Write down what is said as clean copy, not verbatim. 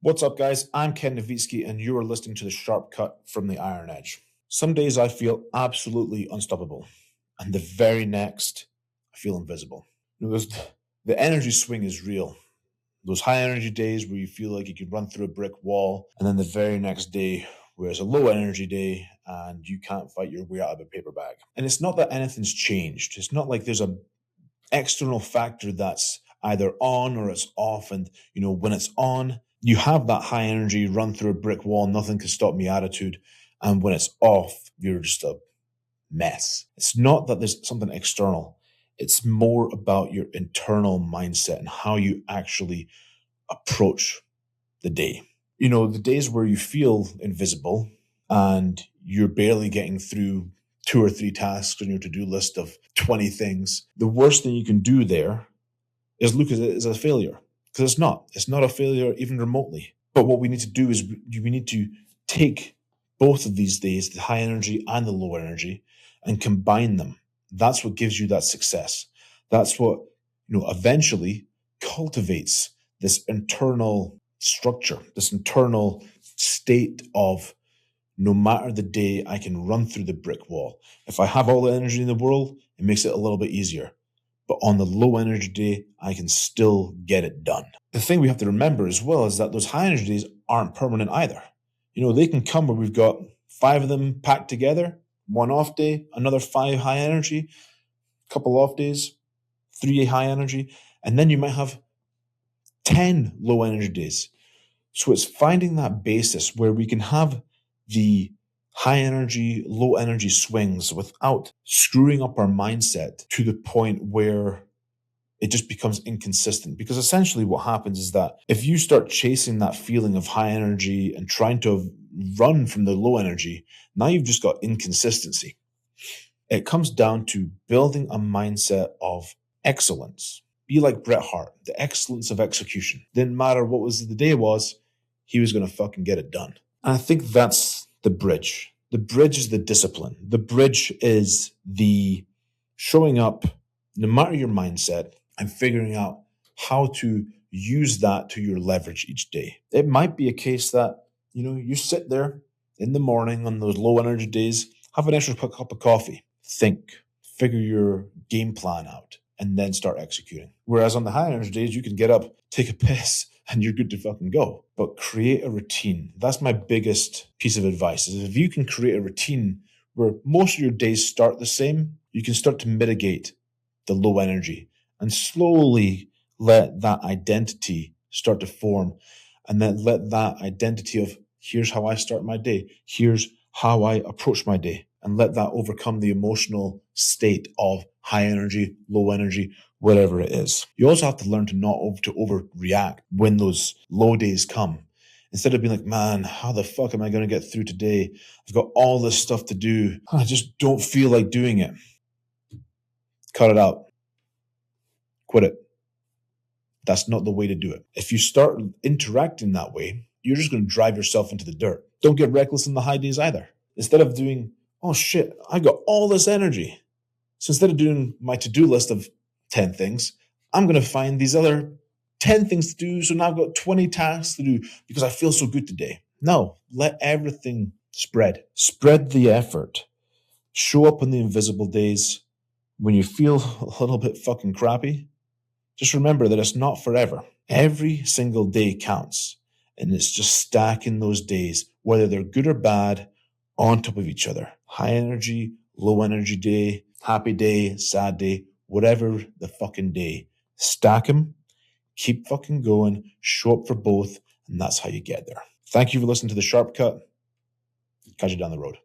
What's up, guys? I'm Ken Nowitzki, and you are listening to the Sharp Cut from the Iron Edge. Some days I feel absolutely unstoppable, and the very next, I feel invisible. The energy swing is real. Those high energy days where you feel like you could run through a brick wall, and then the very next day, where it's a low energy day and you can't fight your way out of a paper bag. And it's not that anything's changed. It's not like there's an external factor that's either on or it's off. And, when it's on, you have that high energy, run through a brick wall, nothing can stop me attitude. And when it's off, you're just a mess. It's not that there's something external. It's more about your internal mindset and how you actually approach the day. The days where you feel invisible and you're barely getting through 2 or 3 tasks on your to-do list of 20 things, the worst thing you can do there is look at it as a failure. Because it's not. It's not a failure even remotely. But what we need to do is we need to take both of these days, the high energy and the low energy, and combine them. That's what gives you that success. That's what, eventually cultivates this internal structure, this internal state of no matter the day, I can run through the brick wall. If I have all the energy in the world, it makes it a little bit easier. But on the low energy day, I can still get it done. The thing we have to remember as well is that those high energy days aren't permanent either. They can come where we've got 5 of them packed together, 1 off day, another 5 high energy, couple off days, 3 high energy, and then you might have 10 low energy days. So it's finding that basis where we can have the high energy, low energy swings without screwing up our mindset to the point where it just becomes inconsistent. Because essentially what happens is that if you start chasing that feeling of high energy and trying to run from the low energy, now you've just got inconsistency. It comes down to building a mindset of excellence. Be like Bret Hart, the excellence of execution. Didn't matter what the day was, he was going to fucking get it done. And I think that's the bridge. The bridge is the discipline. The bridge is the showing up, no matter your mindset, and figuring out how to use that to your leverage each day. It might be a case that, you sit there in the morning on those low energy days, have an extra cup of coffee, think, figure your game plan out, and then start executing. Whereas on the high energy days, you can get up, take a piss, and you're good to fucking go. But create a routine. That's my biggest piece of advice, is if you can create a routine where most of your days start the same, you can start to mitigate the low energy and slowly let that identity start to form. And then let that identity of, here's how I start my day, here's how I approach my day, and let that overcome the emotional state of high energy, low energy, whatever it is. You also have to learn to not to overreact when those low days come. Instead of being like, man, how the fuck am I going to get through today? I've got all this stuff to do. I just don't feel like doing it. Cut it out. Quit it. That's not the way to do it. If you start interacting that way, you're just going to drive yourself into the dirt. Don't get reckless in the high days either. Instead of doing, oh shit, I got all this energy. So instead of doing my to-do list of 10 things, I'm going to find these other 10 things to do. So now I've got 20 tasks to do because I feel so good today. No, let everything spread. Spread the effort. Show up on the invisible days. When you feel a little bit fucking crappy, just remember that it's not forever. Every single day counts. And it's just stacking those days, whether they're good or bad, on top of each other. High energy, low energy day, happy day, sad day, whatever the fucking day. Stack them, keep fucking going, show up for both, and that's how you get there. Thank you for listening to The Sharp Cut. Catch you down the road.